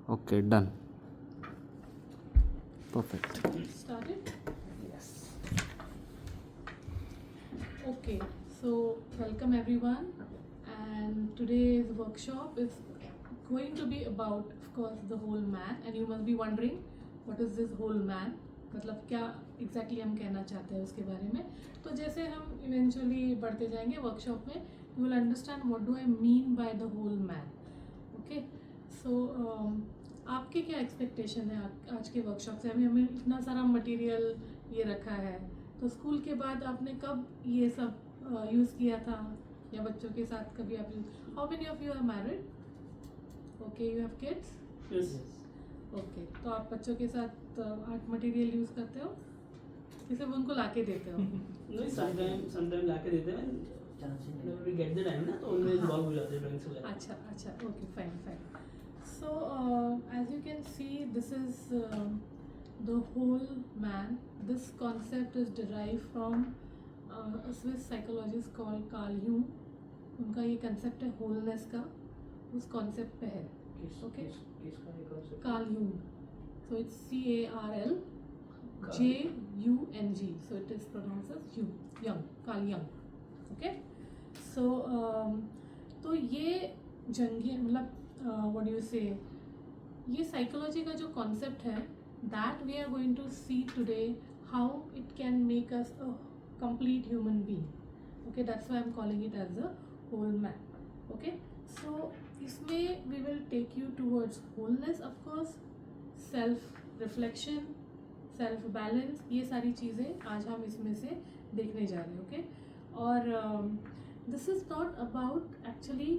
Okay, done. Perfect. Started? Yes. Okay, so welcome everyone, and today's workshop is going to be about, of course, the whole man. And you must be wondering, what is this whole man? मतलब क्या exactly हम कहना चाहते हैं उसके बारे में. तो जैसे हम eventually बढ़ते जाएंगे वर्कशॉप में, you will understand what do I mean by the whole man. Okay, so आपके क्या एक्सपेक्टेशन है आज के वर्कशॉप से? अभी हमें इतना सारा मटेरियल ये रखा है, तो स्कूल के बाद आपने कब ये सब यूज़ किया था, या बच्चों के साथ कभी आप use? How many of you are married? Okay, you have kids? Yes. Okay, तो आप बच्चों के साथ आर्ट मटेरियल यूज़ करते हो कि सिर्फ उनको ला के देते हो? No, sometimes लाके देते हैं. Whenever we get the time ना, तो उनमें involve हो जाते हैं ड्राइंग्स वगैरह. अच्छा अच्छा, okay, fine fine. So as you can see, this is the whole man. This concept is derived from a Swiss psychologist called Carl Jung. उनका ये concept है wholeness का, उस concept पे है. Okay. किसका ये concept? Carl Jung. So it's CARLJUNG. So it is pronounced as Jung. Carl Jung. Okay. So तो ये जंगी मतलब what do you say, ये साइकोलॉजी का जो कॉन्सेप्ट है, that we are going to see today how it can make us a complete human being. Okay, that's why I am calling it as a whole man. Okay, so इसमें we will take you towards wholeness, of course, self reflection, self balance, ये सारी चीज़ें आज हम इसमें से देखने जा रहे हैं. ओके, और this is not about actually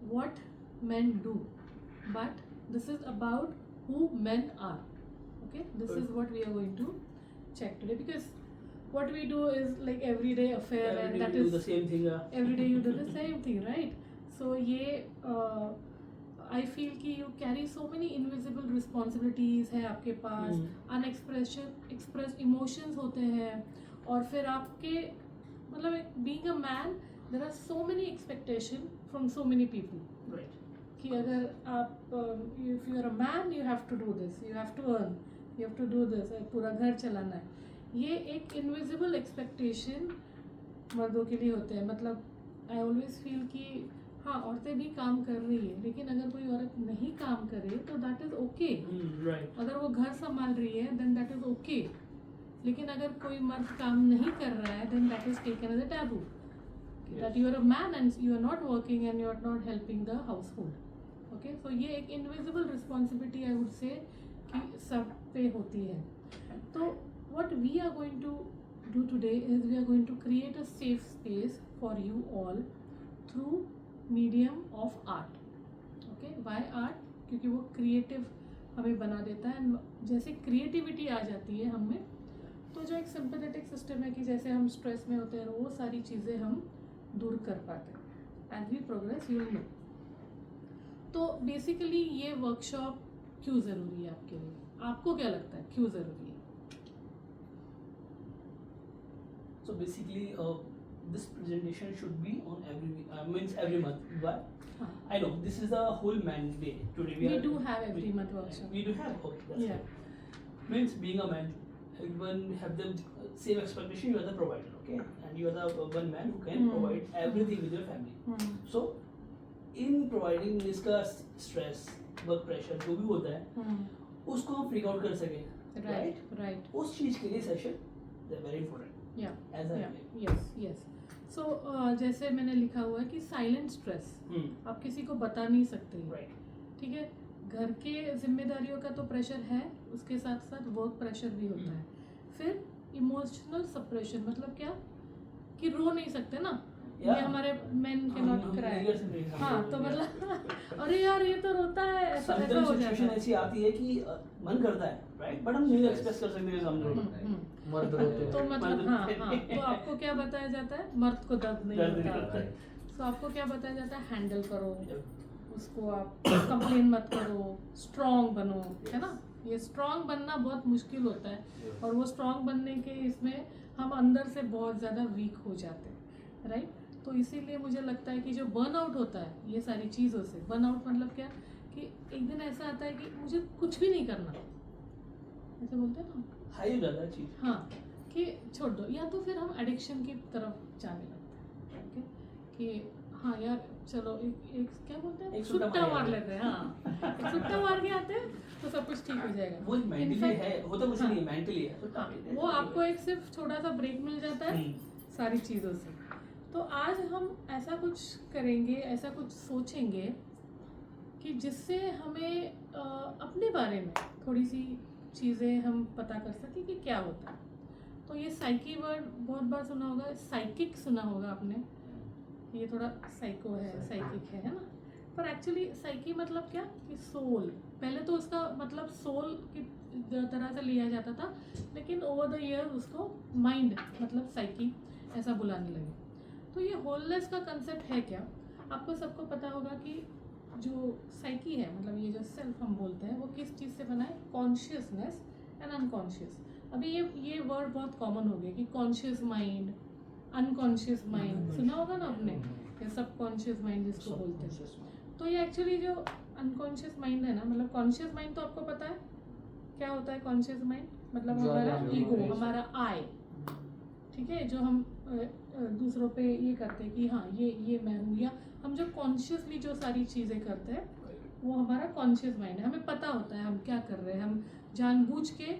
what men do, but this is about who men are. Okay, this is what we are going to check today, because what we do is like everyday affair, and that is the same thing. every day you do the same thing, right? So ये I feel कि you carry so many invisible responsibilities है आपके पास, unexpressed emotions होते हैं, और फिर आपके मतलब being a man, there are so many expectations from so many people. Right. कि अगर आप if you are a man, you have to do this, you have to earn, you have to do this, पूरा घर चलाना है. ये एक invisible expectation मर्दों के लिए होते हैं. मतलब आई ऑलवेज फील कि हाँ, औरतें भी काम कर रही है, लेकिन अगर कोई औरत नहीं काम करे तो दैट इज़ ओके. Right. अगर वो घर संभाल रही है देन दैट इज़ ओके. लेकिन अगर कोई मर्द काम नहीं कर रहा है then that is taken as a taboo. That you are a man and you are not working and you are not helping the household. Okay, so ये एक invisible responsibility I would say कि सब पे होती है. तो what we are going to do today is we are going to create a safe space for you all through medium of art. Okay, why art? क्योंकि वो creative हमें बना देता है. जैसे creativity आ जाती है हम में, तो जो एक sympathetic system है कि जैसे हम stress में होते हैं, वो सारी चीज़ें हम दूर कर पाते हैं. As we progress you will know. तो बेसिकली ये वर्कशॉप क्यों ज़रूरी है आपके लिए? आपको क्या लगता है क्यों ज़रूरी है? So basically, this presentation should be on every month. But हाँ, I know this is the whole man day. Today we do have every month workshop. We do have. Okay, that's Yeah. good. Means being a man, everyone have the same expectation. You are the provider, okay, and you are the one man who can provide everything with your family. So in providing इसका stress, work pressure जो भी होता है, उसको हम freak out कर सके, right. उस चीज के लिए session they are very important. या As I believe. यस. सो जैसे मैंने लिखा हुआ है कि साइलेंट स्ट्रेस आप किसी को बता नहीं सकते. Right. ठीक है, घर के जिम्मेदारियों का तो प्रेशर है, उसके साथ साथ वर्क प्रेशर भी होता है. फिर इमोशनल सप्रेशन मतलब क्या कि रो नहीं सकते ना, ये हमारे मेन के नॉट क्राई. हाँ, तो मतलब अरे यार ये तो रोता है, ऐसा हो जाता सिचुएशन है. ऐसी आती है कि मन करता है, राइट, बट हम नहीं एक्सप्रेस कर सकते सामने. मर्द रोते तो हैं. मतलब हाँ, तो आपको क्या बताया जाता है? मर्द को दर्द नहीं होता. तो आपको क्या बताया जाता है? हैंडल करो उसको, आप कंप्लेन मत करो, स्ट्रॉन्ग बनो, है ना. ये स्ट्रॉन्ग बनना बहुत मुश्किल होता है, और वो स्ट्रॉन्ग बनने के इसमें हम अंदर से बहुत ज़्यादा वीक हो जाते हैं, राइट. तो इसीलिए मुझे लगता है कि जो बर्नआउट होता है ये सारी चीज़ों से, बर्नआउट मतलब क्या कि एक दिन ऐसा आता है कि मुझे कुछ भी नहीं करना, ऐसे बोलते हैं ना, हाई हो जाता है चीज। हाँ, कि छोड़ दो, या तो फिर हम एडिक्शन की तरफ जाने लगते हैं, ओके, कि हाँ यार चलो एक क्या बोलते हैं, एक सुट्टा सुट्टा मार मार लेते लेते हैं, हाँ, एक सुट्टा मार के आते हैं तो सब कुछ ठीक हो जाएगा। वो मेंटली In fact, है, होता कुछ हाँ, नहीं है, मेंटली है, सुट्टा हाँ, मार लेते हैं, वो ठीक आपको है। एक सिर्फ छोटा सा ब्रेक मिल जाता है सारी चीज़ों से। तो आज हम ऐसा कुछ करेंगे, ऐसा कुछ सोचेंगे कि जिससे हमें अपने बारे में थोड़ी सी चीज़ें हम पता कर सकें कि क्या होता है। तो ये साइकी वर्ड बहुत बार सुना होगा, साइकिक सुना होगा आपने, ये थोड़ा साइको है, साइकिक है ना, पर एक्चुअली साइकी मतलब क्या, कि सोल। पहले तो उसका मतलब सोल की तरह से लिया जाता था, लेकिन ओवर द ईयर उसको माइंड मतलब साइकी ऐसा बुलाने लगे। तो ये होलनेस का कंसेप्ट है क्या, आपको सबको पता होगा कि जो साइकी है, मतलब ये जो सेल्फ हम बोलते हैं, वो किस चीज़ से बना है, कॉन्शियसनेस एंड अनकॉन्शियस। अभी ये वर्ड बहुत कॉमन हो गया कि कॉन्शियस माइंड, अनकॉन्शियस माइंड, सुना होगा ना आपने, या सबकॉन्शियस माइंड जिसको बोलते हैं। तो ये एक्चुअली जो अनकॉन्शियस माइंड है ना, मतलब कॉन्शियस माइंड तो आपको पता है क्या होता है, कॉन्शियस माइंड मतलब हमारा ईगो, हमारा आई, ठीक है, जो हम दूसरों पे ये करते हैं कि हाँ ये मैं हूँ, या हम जो कॉन्शियसली जो सारी चीज़ें करते हैं वो हमारा कॉन्शियस माइंड है, हमें पता होता है हम क्या कर रहे हैं, हम जानबूझ के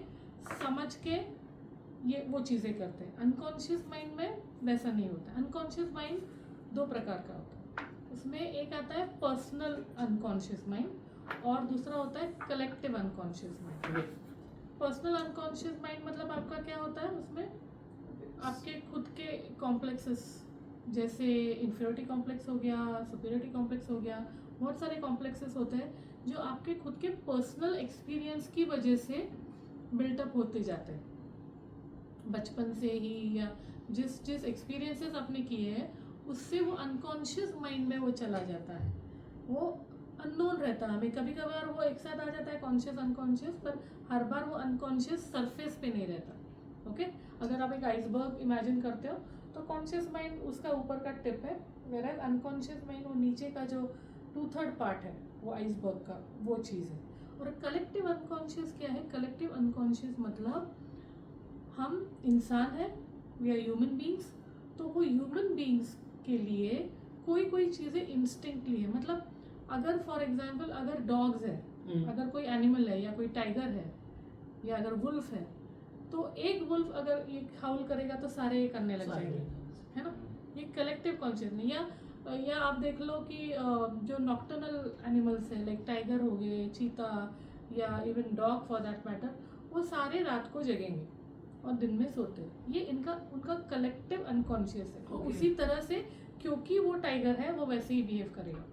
समझ के ये वो चीज़ें करते हैं। अनकॉन्शियस माइंड में वैसा नहीं होता। अनकॉन्शियस माइंड दो प्रकार का होता है, उसमें एक आता है पर्सनल अनकॉन्शियस माइंड और दूसरा होता है collective unconscious mind. Personal unconscious mind मतलब आपका क्या होता है, उसमें आपके खुद के कॉम्प्लेक्सेस, जैसे इंफीरियरिटी कॉम्प्लेक्स हो गया, सुपीरियरिटी कॉम्प्लेक्स हो गया, बहुत सारे कॉम्प्लेक्सेस होते हैं जो आपके खुद के पर्सनल एक्सपीरियंस की वजह से बिल्टअप होते जाते हैं बचपन से ही, या जिस एक्सपीरियंसेस आपने किए हैं उससे वो अनकॉन्शियस माइंड में वो चला जाता है, वो अननोन रहता है हमें। कभी कभार वो एक साथ आ जाता है कॉन्शियस अनकॉन्शियस, पर हर बार वो अनकॉन्शियस सरफेस पे नहीं रहता। ओके, अगर आप एक आइसबर्ग इमेजिन करते हो तो कॉन्शियस माइंड उसका ऊपर का टिप है, मेरा अनकॉन्शियस माइंड वो नीचे का जो 2/3 पार्ट है वो आइसबर्ग का वो चीज़ है। और कलेक्टिव अनकॉन्शियस क्या है, कलेक्टिव अनकॉन्शियस मतलब हम इंसान हैं, वी आर ह्यूमन बींग्स, तो वो ह्यूमन बींग्स के लिए कोई चीज़ें इंस्टिंक्टली है। मतलब अगर फॉर एग्जांपल अगर डॉग्स है, अगर कोई एनिमल है या कोई टाइगर है या अगर वुल्फ है, तो एक वुल्फ अगर ये हाउल करेगा तो सारे ये करने लग जाएंगे, है ना, ये कलेक्टिव कॉन्शियसनेस। या आप देख लो कि जो नॉक्टर्नल एनिमल्स है लाइक टाइगर हो गए, चीता या even dog for that matter, वो सारे रात को जगेंगे और दिन में सोते हैं। ये उनका कलेक्टिव अनकॉन्शियस है। तो उसी तरह से क्योंकि वो टाइगर है वो वैसे ही बिहेव करेगा,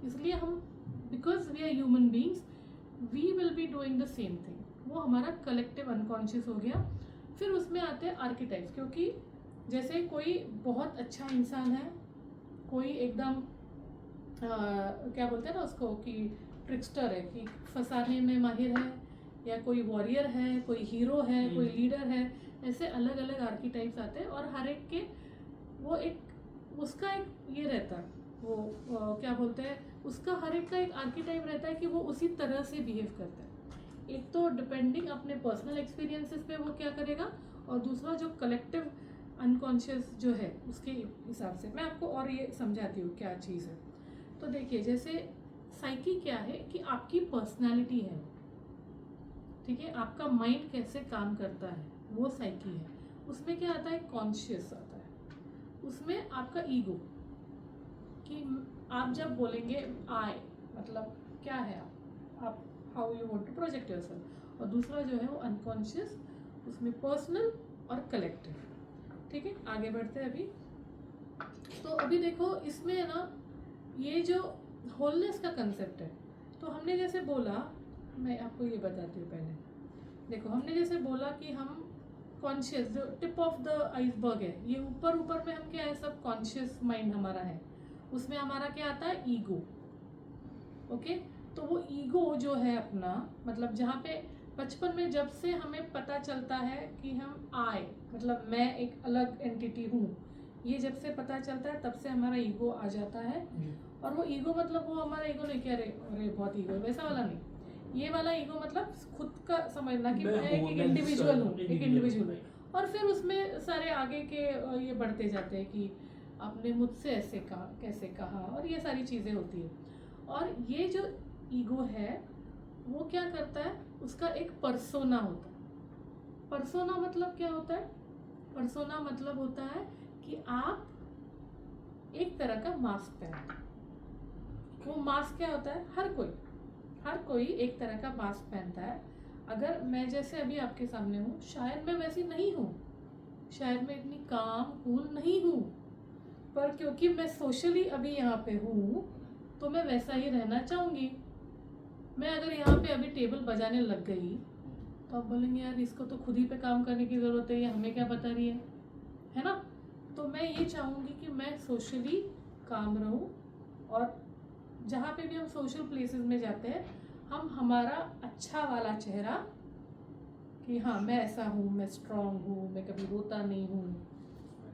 इसलिए हम because we are human beings we will be doing the same thing, वो हमारा कलेक्टिव अनकॉन्शियस हो गया। फिर उसमें आते हैं आर्किटाइप्स, क्योंकि जैसे कोई बहुत अच्छा इंसान है, कोई एकदम क्या बोलते हैं ना उसको कि ट्रिक्स्टर है, कि फंसाने में माहिर है, या कोई वॉरियर है, कोई हीरो है, कोई लीडर है, ऐसे अलग अलग आर्किटाइप्स आते हैं। और हर एक के वो एक उसका एक ये रहता है, वो क्या बोलते हैं, उसका हर एक का एक आर्किटाइप रहता है कि वो उसी तरह से बिहेव करता है। एक तो डिपेंडिंग अपने पर्सनल एक्सपीरियंसेस पे वो क्या करेगा, और दूसरा जो कलेक्टिव अनकॉन्शियस जो है उसके हिसाब से। मैं आपको और ये समझाती हूँ क्या चीज़ है। तो देखिए, जैसे साइकी क्या है कि आपकी पर्सनालिटी है, ठीक है, आपका माइंड कैसे काम करता है वो साइकी है। उसमें क्या आता है, कॉन्शियस आता है, उसमें आपका ईगो, कि आप जब बोलेंगे आई मतलब क्या है आप how you want to project yourself, और दूसरा जो है वो अनकॉन्शियस, उसमें पर्सनल और कलेक्टिव। ठीक है, आगे बढ़ते हैं अभी। तो अभी देखो इसमें है ना, ये जो होलनेस का कंसेप्ट है, तो हमने जैसे बोला, मैं आपको ये बताती हूँ पहले। देखो, हमने जैसे बोला कि हम कॉन्शियस, जो टिप ऑफ द आइसबर्ग है, ये ऊपर ऊपर में हम क्या है, सब कॉन्शियस माइंड हमारा है, उसमें हमारा क्या आता है, ईगो। ओके, तो वो ईगो जो है अपना, मतलब जहाँ पे बचपन में जब से हमें पता चलता है कि हम आई मतलब मैं एक अलग एंटिटी हूँ, ये जब से पता चलता है तब से हमारा ईगो आ जाता है। और वो ईगो मतलब वो हमारा ईगो नहीं कह रहे अरे बहुत ईगो है, वैसा वाला नहीं। ये वाला ईगो मतलब खुद का समझना कि मैं एक इंडिविजुअल हूँ, एक इंडिविजुअल हूँ। और फिर उसमें सारे आगे के ये बढ़ते जाते हैं कि आपने मुझसे ऐसे कहा, कैसे कहा, और ये सारी चीज़ें होती है। और ये जो ईगो है वो क्या करता है, उसका एक पर्सोना होता है। पर्सोना मतलब क्या होता है? पर्सोना मतलब होता है कि आप एक तरह का मास्क पहनते हैं। वो मास्क क्या होता है? हर कोई एक तरह का मास्क पहनता है। अगर मैं जैसे अभी आपके सामने हूँ, शायद मैं वैसी नहीं हूँ, शायद मैं इतनी काम कूल नहीं हूँ, पर क्योंकि मैं सोशली अभी यहाँ पे हूँ तो मैं वैसा ही रहना चाहूँगी। मैं अगर यहाँ पे अभी टेबल बजाने लग गई तो आप बोलेंगे यार इसको तो खुद ही पे काम करने की ज़रूरत है, ये हमें क्या बता रही है ना? तो मैं ये चाहूँगी कि मैं सोशली काम रहूँ, और जहाँ पे भी हम सोशल प्लेसेस में जाते हैं हम हमारा अच्छा वाला चेहरा, कि हाँ मैं ऐसा हूँ, मैं स्ट्रांग हूँ, मैं कभी रोता नहीं हूँ,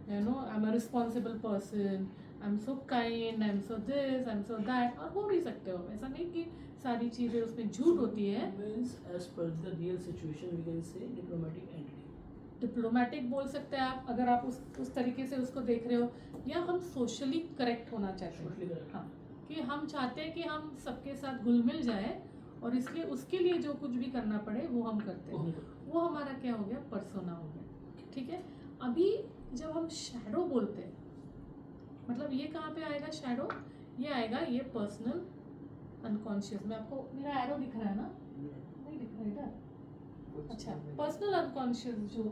you know, I am a responsible person, I am so kind, I am so this, I am so that. और हो भी सकते हो, ऐसा नहीं कि सारी चीज़ें उसमें झूठ होती है। Means as per the real situation we can say diplomatic entity. Diplomatic बोल सकते हैं आप, अगर आप उस तरीके से उसको देख रहे हो, या हम सोशली करेक्ट होना चाहते हैं। हाँ, कि हम चाहते हैं कि हम सबके साथ घुल मिल जाए, और इसलिए उसके लिए जो कुछ भी करना पड़े वो हम करते हैं। वो हमारा क्या हो गया? पर्सोना हो गया। ठीक है। अभी जब हम शैडो बोलते हैं, मतलब ये कहाँ पे आएगा शैडो? ये आएगा ये पर्सनल अनकॉन्शियस में। आपको मेरा एरो दिख रहा है ना? नहीं दिख रहा है इधर? अच्छा, पर्सनल अनकॉन्शियस जो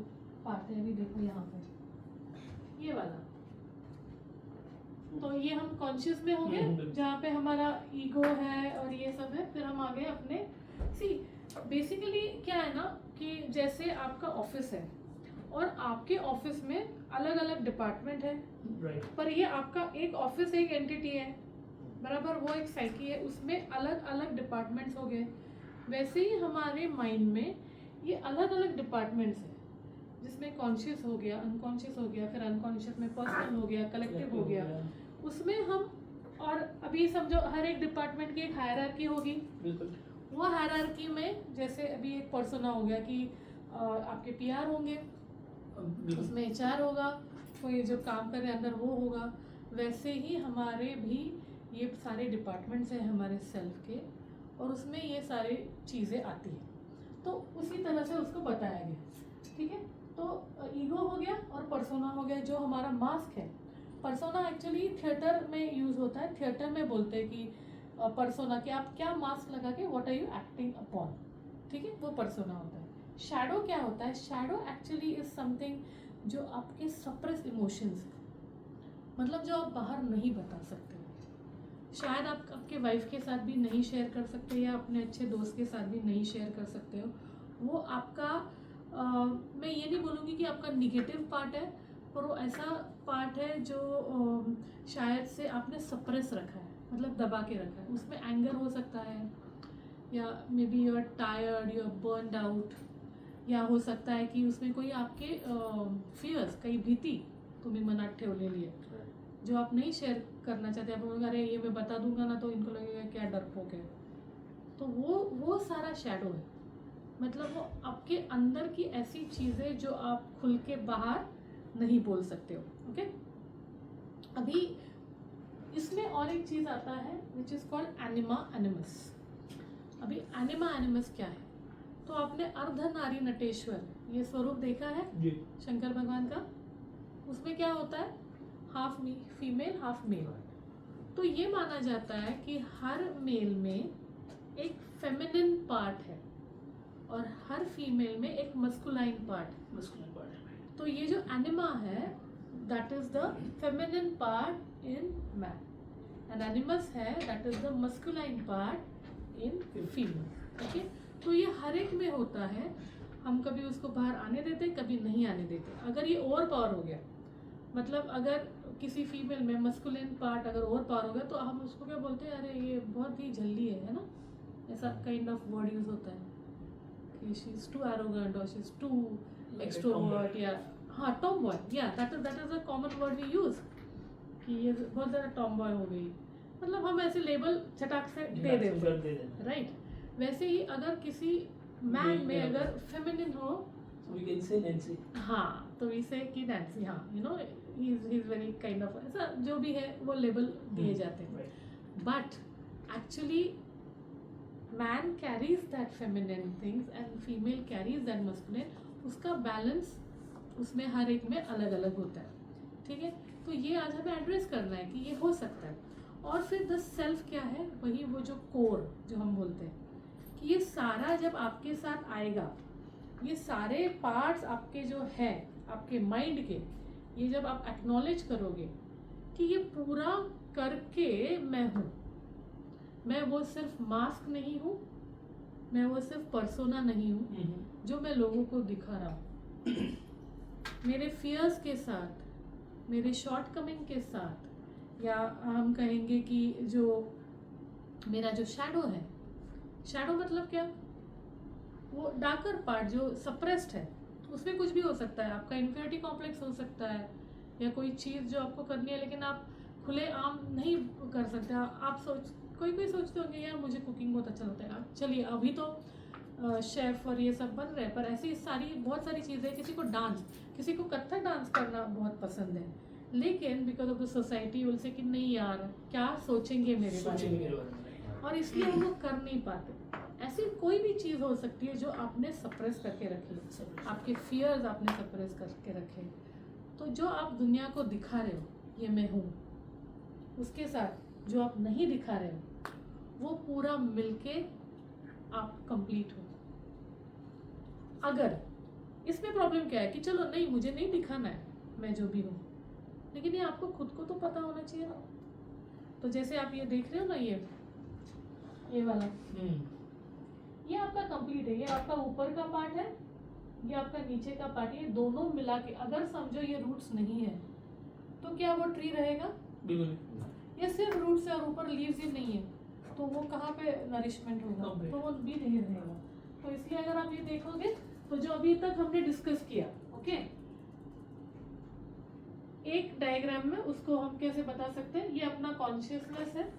पार्ट है, अभी देखो यहाँ पे ये वाला, तो ये हम कॉन्शियस में होंगे जहाँ पे हमारा ईगो है और ये सब है। फिर हम आ गए अपने बेसिकली क्या है ना, कि जैसे आपका ऑफिस है और आपके ऑफिस में अलग अलग डिपार्टमेंट है, पर ये आपका एक ऑफिस एक एंटिटी है, बराबर, वो एक साइकी है, उसमें अलग अलग डिपार्टमेंट्स हो गए। वैसे ही हमारे माइंड में ये अलग अलग डिपार्टमेंट्स हैं, जिसमें कॉन्शियस हो गया, अनकॉन्शियस हो गया, फिर अनकॉन्शियस में पर्सनल हो गया, कलेक्टिव हो गया। उसमें हम, और अभी समझो हर एक डिपार्टमेंट की एक हायरार्की होगी। वो हायरार्की में जैसे अभी एक पर्सोना हो गया कि आपके पीआर होंगे, उसमें एचआर होगा, कोई जो काम कर रहे अंदर वो होगा। वैसे ही हमारे भी ये सारे डिपार्टमेंट्स हैं हमारे सेल्फ के, और उसमें ये सारी चीज़ें आती हैं, तो उसी तरह से उसको बताया गया। ठीक है। तो ईगो हो गया और पर्सोना हो गया, जो हमारा मास्क है। पर्सोना एक्चुअली थिएटर में यूज होता है। थिएटर में बोलते हैं कि पर्सोना, कि आप क्या मास्क लगा के what are you acting upon. ठीक है, वो पर्सोना होता है। शैडो क्या होता है? शैडो एक्चुअली इज समथिंग जो आपके सप्रेस इमोशंस है, मतलब जो आप बाहर नहीं बता सकते। शायद आप आपके वाइफ के साथ भी नहीं शेयर कर सकते, या अपने अच्छे दोस्त के साथ भी नहीं शेयर कर सकते हो। वो आपका मैं ये नहीं बोलूँगी कि आपका निगेटिव पार्ट है, पर वो ऐसा पार्ट है जो शायद से आपने सप्रेस रखा है, मतलब दबा के रखा है। उसमें एंगर हो सकता है, या maybe you are tired, you are burned out, या हो सकता है कि उसमें कोई आपके फियर्स, कई भीती तुम्हें मनात ठेवलेली है जो आप नहीं शेयर करना चाहते। आप बोलोगे अरे ये मैं बता दूंगा ना तो इनको लगेगा क्या डरपोक है। तो वो सारा शैडो है, मतलब वो आपके अंदर की ऐसी चीज़ें जो आप खुल के बाहर नहीं बोल सकते हो। ओके। अभी इसमें और एक चीज़ आता है which is called anima animus. अभी एनिमा एनिमस क्या है? तो आपने अर्धनारी नटेश्वर ये स्वरूप देखा है जी। शंकर भगवान का। उसमें क्या होता है? Half female half male. तो ये माना जाता है कि हर मेल में एक फेमिनिन पार्ट है और हर फीमेल में एक मस्कुलाइन पार्ट है। तो ये जो एनिमा है that is the feminine part in man, and animus है that is the masculine part in female. Okay. तो ये हर एक में होता है। हम कभी उसको बाहर आने देते, कभी नहीं आने देते। अगर ये ओवर पावर हो गया, मतलब अगर किसी फीमेल में मस्कुलिन पार्ट अगर ओवर पावर हो गया, तो हम उसको क्या बोलते हैं? अरे ये बहुत ही जल्दी है ना, ऐसा काइंड ऑफ वर्ड यूज होता है कि शी इज टू एरोगेंट और शी इज टू एक्सट्रोवर्ट, या हाँ टॉम बॉय, या that is a common word we use कि ये बहुत ज़्यादा टॉम बॉय हो गई, मतलब हम ऐसे लेबल चटाक से दे देते, राइट? वैसे ही अगर किसी मैन में अगर फेमिनिन हो, we can say Nancy. हाँ, तो इसे कि नैन्सी, हाँ, you know he is very kind of, ऐसा जो भी है वो लेबल दिए जाते हैं. But actually man carries that feminine things and female carries that masculine. उसका बैलेंस उसमें हर एक में अलग अलग होता है, ठीक है? तो ये आज हमें एड्रेस करना है कि ये हो सकता है. और फिर द सेल्फ क्या है, वही वो जो कोर जो हम बोलते हैं कि ये सारा जब आपके साथ आएगा, ये सारे पार्ट्स आपके जो है आपके माइंड के, ये जब आप एक्नॉलेज करोगे कि ये पूरा करके मैं हूँ, मैं वो सिर्फ मास्क नहीं हूँ, मैं वो सिर्फ पर्सोना नहीं हूँ जो मैं लोगों को दिखा रहा हूँ. मेरे फियर्स के साथ, मेरे शॉर्टकमिंग के साथ, या हम कहेंगे कि जो मेरा जो शैडो है, शैडो मतलब क्या, वो डार्कर पार्ट जो सप्रेस्ड है, उसमें कुछ भी हो सकता है. आपका इन्फिनिटी कॉम्प्लेक्स हो सकता है, या कोई चीज़ जो आपको करनी है लेकिन आप खुले आम नहीं कर सकते. आप कोई सोचते होंगे यार मुझे कुकिंग बहुत अच्छा लगता है, चलिए अभी तो शेफ और ये सब बन रहे हैं, पर ऐसी सारी बहुत सारी चीज़ें, किसी को डांस, किसी को कथक डांस करना बहुत पसंद है, लेकिन because of the society will say कि नहीं यार क्या सोचेंगे मेरे बारे में, और इसलिए वो कर नहीं पाते. ऐसी कोई भी चीज़ हो सकती है जो आपने सप्रेस करके रखी, आपके फियर्स आपने सप्रेस करके रखे. तो जो आप दुनिया को दिखा रहे हो ये मैं हूँ, उसके साथ जो आप नहीं दिखा रहे हो वो पूरा मिलके आप कंप्लीट हो. अगर इसमें प्रॉब्लम क्या है कि चलो नहीं मुझे नहीं दिखाना है मैं जो भी हूँ, लेकिन ये आपको खुद को तो पता होना चाहिए ना. तो जैसे आप ये देख रहे हो ना, ये वाला ये आपका कंप्लीट है, ये आपका ऊपर का पार्ट है, ये आपका नीचे का पार्ट, ये दोनों मिला के अगर समझो ये रूट्स नहीं है तो क्या वो ट्री रहेगा? ये सिर्फ रूट्स है और ऊपर लीव्स ही नहीं है, तो वो कहाँ पे नरिशमेंट होगा? तो वो भी नहीं रहेगा. तो इसलिए अगर आप ये देखोगे तो जो अभी तक हमने डिस्कस किया, ओके, एक डायग्राम में उसको हम कैसे बता सकते हैं, ये अपना कॉन्शियसनेस है.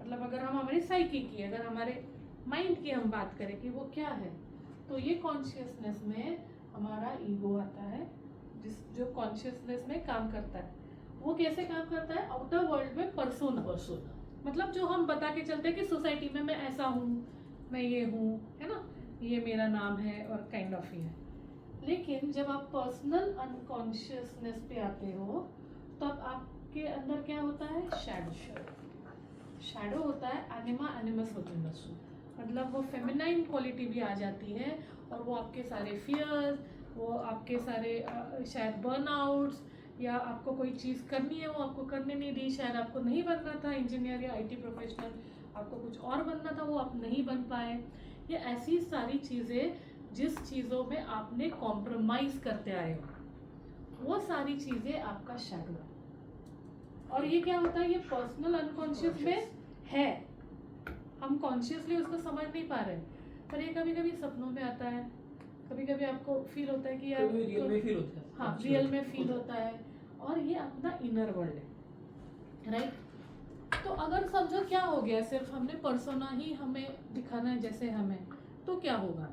मतलब अगर हम हमारी साइकी की, अगर हमारे माइंड की हम बात करें कि वो क्या है, तो ये कॉन्शियसनेस में हमारा ईगो आता है, जो कॉन्शियसनेस में काम करता है. वो कैसे काम करता है? आउटर वर्ल्ड में पर्सोना, मतलब जो हम बता के चलते हैं कि सोसाइटी में मैं ऐसा हूँ, मैं ये हूँ, है ना, ये मेरा नाम है और काइंड ऑफ ही है. लेकिन जब आप पर्सनल अनकॉन्शियसनेस पे आते हो तब आपके अंदर क्या होता है? शैडो होता है, एनिमा एनिमस होता है. मतलब वो फेमिनाइन क्वालिटी भी आ जाती है और वो आपके सारे फियर्स, वो आपके सारे शायद बर्नआउट्स, या आपको कोई चीज़ करनी है वो आपको करने नहीं दी, शायद आपको नहीं बनना था इंजीनियर या आईटी प्रोफेशनल, आपको कुछ और बनना था वो आप नहीं बन पाए. ये ऐसी सारी चीज़ें जिस चीज़ों में आपने कॉम्प्रोमाइज़ करते आए हो, वो सारी चीज़ें आपका शैडो है. और ये क्या होता है? ये पर्सनल अनकॉन्शियस में है, हम कॉन्शियसली उसको समझ नहीं पा रहे, पर ये कभी कभी सपनों में आता है, कभी कभी आपको फील होता है कि यार रियल में फील होता है. हाँ, रियल में फील होता है, और ये अपना इनर वर्ल्ड है, राइट? तो अगर समझो क्या हो गया, सिर्फ हमने पर्सोना ही हमें दिखाना है जैसे हमें, तो क्या होगा?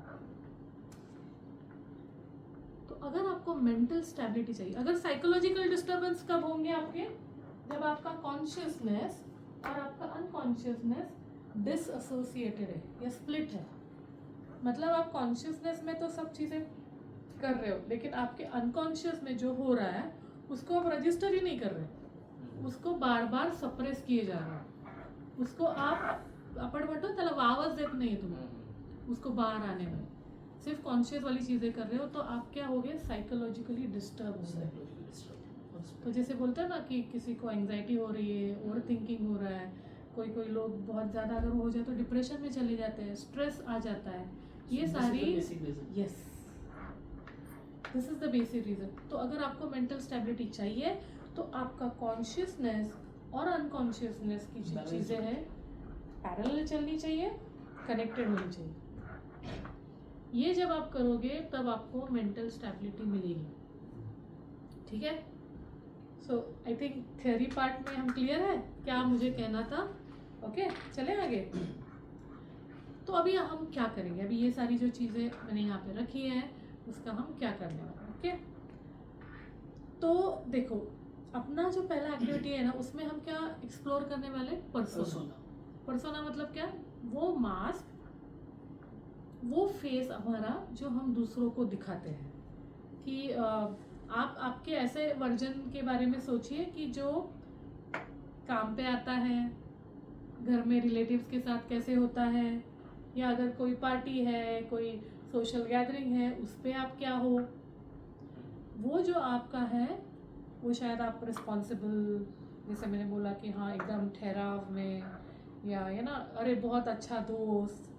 तो अगर आपको मेंटल स्टेबिलिटी चाहिए, अगर साइकोलॉजिकल डिस्टर्बेंस कब होंगे आपके? जब आपका कॉन्शियसनेस और आपका अनकॉन्शियसनेस डिसएसोसिएटेड है या स्प्लिट है. मतलब आप कॉन्शियसनेस में तो सब चीज़ें कर रहे हो, लेकिन आपके अनकॉन्शियस में जो हो रहा है उसको आप रजिस्टर ही नहीं कर रहे, उसको बार बार सप्रेस किए जा रहे हो, उसको आप अपड़ बटो तलब आवाज़ देते नहीं तुम उसको बाहर आने में, सिर्फ कॉन्शियस वाली चीज़ें कर रहे हो. तो आप क्या हो गए? साइकोलॉजिकली डिस्टर्ब हो गए. तो जैसे बोलते हैं ना कि किसी को एंग्जाइटी हो रही है, ओवर थिंकिंग हो रहा है, कोई लोग बहुत ज़्यादा अगर हो जाए तो डिप्रेशन में चले जाते हैं, स्ट्रेस आ जाता है, ये सारी, yes, this is the basic reason. तो अगर आपको मेंटल स्टेबिलिटी चाहिए तो आपका कॉन्शियसनेस और अनकॉन्शियसनेस की जो चीज़ें हैं पैरेलल चलनी चाहिए, कनेक्टेड होनी चाहिए. ये जब आप करोगे तब आपको मेंटल स्टेबिलिटी मिलेगी, ठीक है? सो आई थिंक थियोरी पार्ट में हम क्लियर है क्या मुझे कहना था. ओके चलें आगे. तो अभी हम क्या करेंगे, अभी ये सारी जो चीज़ें मैंने यहाँ पे रखी हैं उसका हम क्या करने वाले हैं. ओके तो देखो अपना जो पहला एक्टिविटी है ना उसमें हम क्या एक्सप्लोर करने वाले, पर्सोना. पर्सोना मतलब क्या, वो मास्क, वो फेस हमारा जो हम दूसरों को दिखाते हैं. कि आप आपके ऐसे वर्जन के बारे में सोचिए कि जो काम पे आता है, घर में रिलेटिव्स के साथ कैसे होता है, या अगर कोई पार्टी है, कोई सोशल गैदरिंग है, उस पर आप क्या हो. वो जो आपका है वो शायद आप रिस्पॉन्सिबल, जैसे मैंने बोला कि हाँ एकदम ठहराव में, या है ना अरे बहुत अच्छा दोस्त,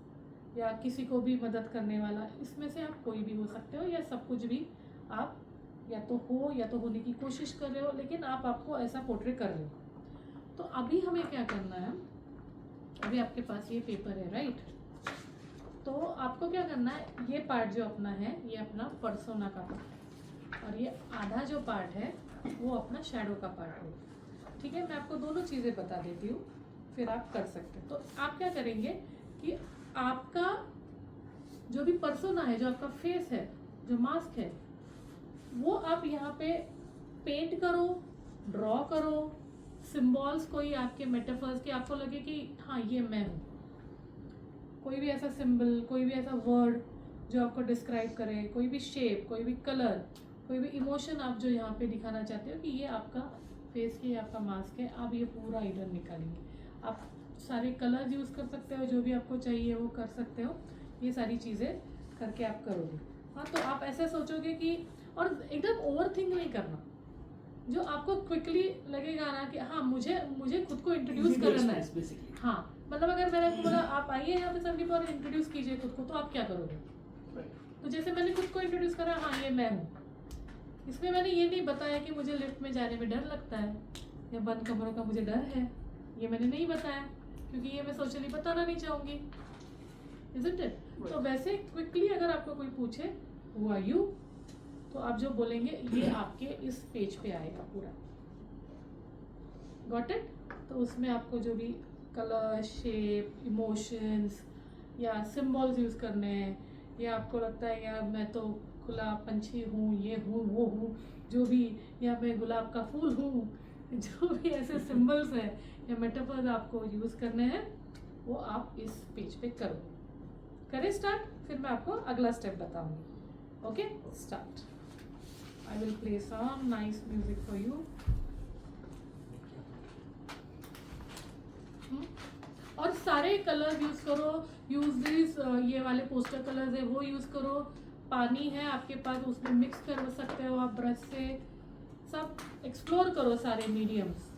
या किसी को भी मदद करने वाला, इसमें से आप कोई भी हो सकते हो, या सब कुछ भी आप या तो हो या तो होने की कोशिश कर रहे हो, लेकिन आप आपको ऐसा पोर्ट्रे कर रहे हो. तो अभी हमें क्या करना है, अभी आपके पास ये पेपर है राइट. तो आपको क्या करना है, ये पार्ट जो अपना है ये अपना पर्सोना का पार्ट है, और ये आधा जो पार्ट है वो अपना शैडो का पार्ट है. ठीक है, मैं आपको दोनों चीज़ें बता देती हूँ, फिर आप कर सकते हैं. तो आप क्या करेंगे कि आपका जो भी पर्सोना है, जो आपका फेस है, जो मास्क है, वो आप यहाँ पे पेंट करो, ड्रॉ करो, सिम्बॉल्स कोई आपके मेटाफर्स के आपको लगे कि हाँ ये मैं हूँ. कोई भी ऐसा सिंबल, कोई भी ऐसा वर्ड जो आपको डिस्क्राइब करे, कोई भी शेप, कोई भी कलर, कोई भी इमोशन आप जो यहाँ पे दिखाना चाहते हो कि ये आपका फेस है, ये आपका मास्क है, आप ये पूरा इधर निकालेंगे. आप सारे कलर्स यूज़ कर सकते हो, जो भी आपको चाहिए वो कर सकते हो. ये सारी चीज़ें करके आप करोगे. हाँ तो आप ऐसे सोचोगे कि, और एकदम ओवर थिंक नहीं करना, जो आपको क्विकली लगेगा ना कि हाँ मुझे खुद को इंट्रोड्यूस करना है. हाँ मतलब अगर मैंने आपको बोला आप आइए यहाँ पे सबके पर इंट्रोड्यूस कीजिए खुद को, तो आप क्या करोगे. तो जैसे मैंने खुद को इंट्रोड्यूस करा, हाँ ये मैं हूँ. इसमें मैंने ये नहीं बताया कि मुझे लिफ्ट में जाने में डर लगता है या बंद कमरों का मुझे डर है, ये मैंने नहीं बताया क्योंकि ये मैं सोशली बताना नहीं चाहूँगी. Isn't it. तो वैसे क्विकली अगर आपको कोई पूछे हु आर यू, तो आप जो बोलेंगे ये आपके इस पेज पे आएगा पूरा. Got it. तो उसमें आपको जो भी कलर, शेप, इमोशंस या सिम्बॉल्स यूज़ करने हैं, या आपको लगता है यार मैं तो खुला पंछी हूँ, ये हूँ वो हूँ, जो भी, या मैं गुलाब का फूल हूँ, जो भी ऐसे सिम्बल्स हैं या मेटाफर्स आपको यूज़ करने हैं वो आप इस पेज पे करो. करें स्टार्ट, फिर मैं आपको अगला स्टेप बताऊंगी. Okay start. I will play some nice music for you. और सारे कलर यूज करो, यूज दिस, ये वाले पोस्टर कलर्स है वो यूज करो. पानी है आपके पास उसमें मिक्स कर सकते हो आप ब्रश से. सब एक्सप्लोर करो सारे mediums.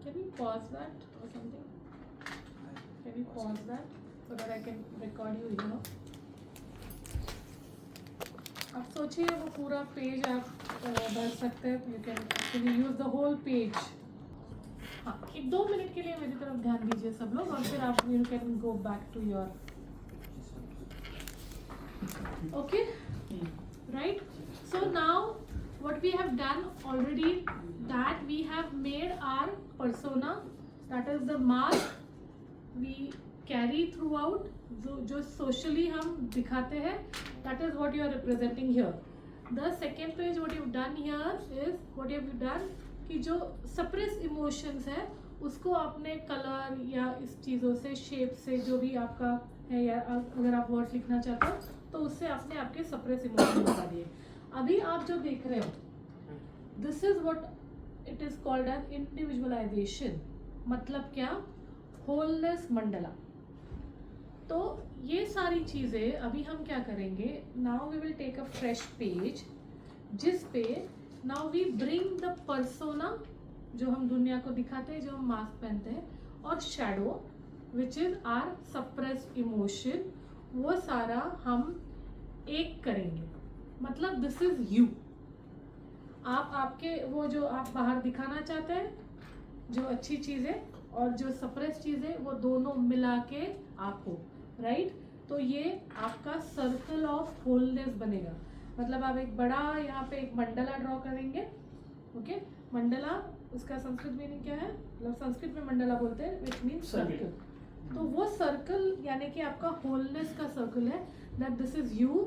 Can you pause that or something? Can you pause that so that I can record you here? आप सोचिए वो पूरा पेज आप भर सकते हैं. You can actually use the whole page. हाँ 1-2 मिनट के लिए मेरी तरफ ध्यान दीजिए सब लोग, और फिर आप you can go back to your. Okay right. So now what we have done already, that we have made our persona, that is the mask we carry throughout, जो socially हम दिखाते हैं, that is what you are representing here. The second page what you've done here is what you've done कि जो suppressed emotions है उसको आपने colour या इस चीज़ों से, शेप से, जो भी आपका है, या अगर आप वर्ड्स लिखना चाहते हो तो उससे आपने आपके suppressed emotions बता दिए. अभी आप जो देख रहे हो, this is what it is called as individualization. मतलब क्या, होलनेस मंडला. तो ये सारी चीज़ें अभी हम क्या करेंगे, now we will take a fresh page जिस पे now we bring the persona, जो हम दुनिया को दिखाते हैं, जो हम मास्क पहनते हैं, और shadow which is are suppressed emotion, वो सारा हम एक करेंगे. मतलब दिस इज यू. आप आपके वो जो आप बाहर दिखाना चाहते हैं, जो अच्छी चीज़ें और जो सप्रेस चीज़ें, वो दोनों मिला के आप हो. राइट. तो ये आपका सर्कल ऑफ होलनेस बनेगा. मतलब आप एक बड़ा यहाँ पे एक मंडला ड्रॉ करेंगे. ओके, मंडला उसका संस्कृत मीनिंग क्या है, मतलब संस्कृत में मंडला बोलते हैं विच मीन्स सर्कल. तो वो सर्कल यानी कि आपका होलनेस का सर्कल है, दैट दिस इज यू.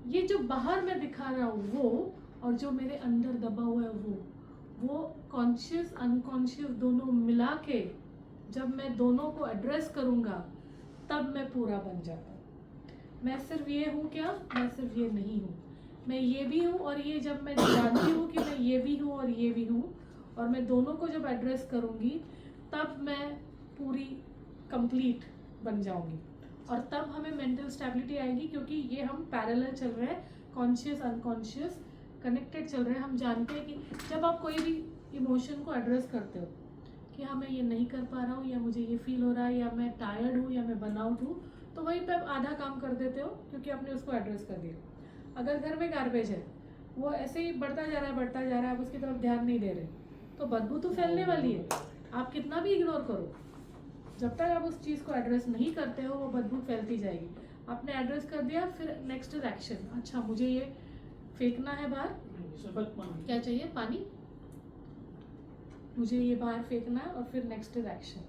ये जो बाहर में दिखा रहा हूँ वो, और जो मेरे अंदर दबा हुआ है वो कॉन्शियस अनकॉन्शियस दोनों मिला के जब मैं दोनों को एड्रेस करूँगा तब मैं पूरा बन जाता हूँ. मैं सिर्फ ये हूँ क्या, मैं सिर्फ ये नहीं हूँ, मैं ये भी हूँ. और ये जब मैं जानती हूँ कि मैं ये भी हूँ और ये भी हूँ, और मैं दोनों को जब एड्रेस करूँगी तब मैं पूरी कंप्लीट बन जाऊँगी. और तब हमें मेंटल स्टेबिलिटी आएगी, क्योंकि ये हम पैरेलल चल रहे हैं, कॉन्शियस अनकॉन्शियस कनेक्टेड चल रहे हैं. हम जानते हैं कि जब आप कोई भी इमोशन को एड्रेस करते हो कि हाँ मैं ये नहीं कर पा रहा हूँ, या मुझे ये फील हो रहा है, या मैं टायर्ड हूँ, या मैं बर्नआउट हूँ, तो वहीं पे आप आधा काम कर देते हो क्योंकि आपने उसको एड्रेस कर दिया. अगर घर में गार्बेज है, वो ऐसे ही बढ़ता जा रहा है, आप उसकी तरफ ध्यान नहीं दे रहे, तो बदबू तो फैलने वाली है. आप कितना भी इग्नोर करो, जब तक आप उस चीज़ को एड्रेस नहीं करते हो वो बदबू फैलती जाएगी. आपने एड्रेस कर दिया, फिर नेक्स्ट इज एक्शन. अच्छा, मुझे ये फेंकना है बाहर, क्या चाहिए, पानी, मुझे ये बाहर फेंकना है, और फिर नेक्स्ट इज एक्शन.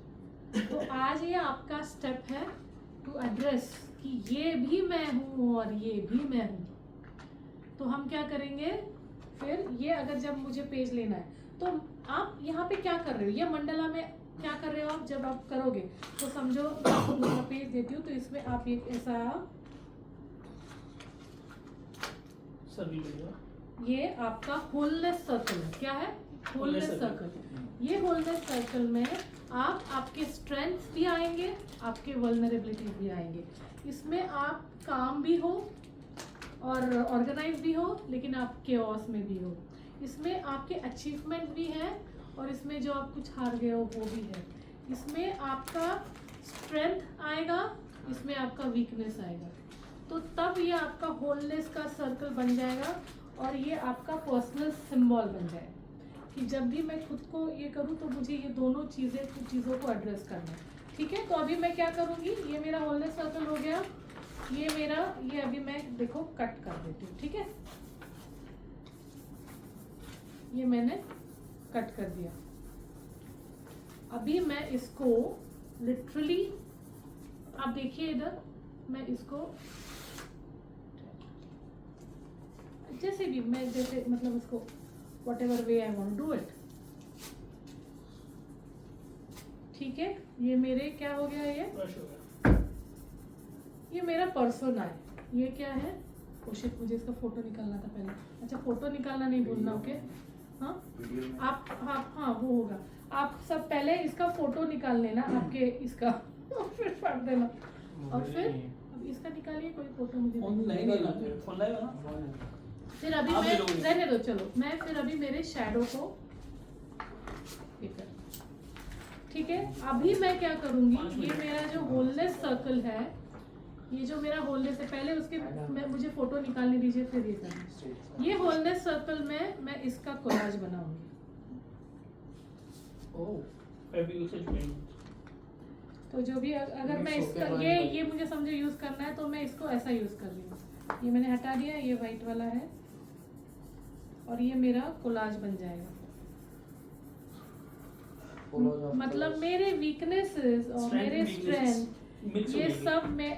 तो आज ये आपका स्टेप है टू एड्रेस कि ये भी मैं हूँ और ये भी मैं हूँ. तो हम क्या करेंगे फिर, ये अगर जब मुझे पेज लेना है तो आप यहाँ पे क्या कर रहे हो, ये मंडला में क्या कर रहे हो आप, जब आप करोगे तो समझो मैं आपको दूसरा पेज देती हूँ, तो इसमें आप ये ऐसा, ये आपका होलनेस सर्कल है. क्या है, होलनेस सर्कल. ये होलनेस सर्कल में आप आपके स्ट्रेंथ्स भी आएंगे, आपके वल्नरेबिलिटीज भी आएंगे. इसमें आप काम भी हो और ऑर्गेनाइज भी हो, लेकिन आप केओस में भी हो. इसमें आपके अचीवमेंट भी हैं, और इसमें जो आप कुछ हार गए हो वो भी है. इसमें आपका स्ट्रेंथ आएगा, इसमें आपका वीकनेस आएगा. तो तब ये आपका होलनेस का सर्कल बन जाएगा, और ये आपका पर्सनल सिंबल बन जाएगा कि जब भी मैं खुद को ये करूँ तो मुझे ये दोनों चीज़ों को एड्रेस करना है. ठीक है, तो अभी मैं क्या करूँगी, ये मेरा होलनेस सर्कल हो गया, ये अभी मैं देखो कट कर देती हूँ. ठीक है, ये मैंने कट कर दिया. अभी मैं इसको लिटरली, आप देखिए इधर, मैं इसको जैसे भी मैं जैसे मतलब उसको whatever way I want to do it. ठीक है, ये मेरे क्या हो गया, ये मेरा पर्सोना है. ये क्या है, कोशिश मुझे इसका फोटो निकालना था पहले. अच्छा, फोटो निकालना नहीं भूलना. ओके, हाँ आप, हाँ वो होगा. आप सब पहले इसका फोटो निकाल लेना आपके इसका, फिर पढ़ देना, और फिर अब इसका निकालिए कोई फोटो मुझे. फिर अभी मैं रहने दो, चलो मैं फिर अभी मेरे शैडो को, ठीक है. अभी मैं क्या करूंगी, ये मेरा जो होलनेस सर्कल है, ये जो मेरा होलनेस है, पहले उसके मुझे फोटो निकालने दीजिए, फिर ये करना. ये होलनेस सर्कल में मैं इसका कोलाज बनाऊंगी. तो जो भी अगर मैं इसका ये मुझे समझो यूज करना है, तो मैं इसको ऐसा यूज कर रही हूँ. ये मैंने हटा दिया, ये वाइट वाला है, और ये मेरा कोलाज बन जाएगा. मतलब मेरे वीकनेसेस और मेरे स्ट्रेंथ, ये सब मैं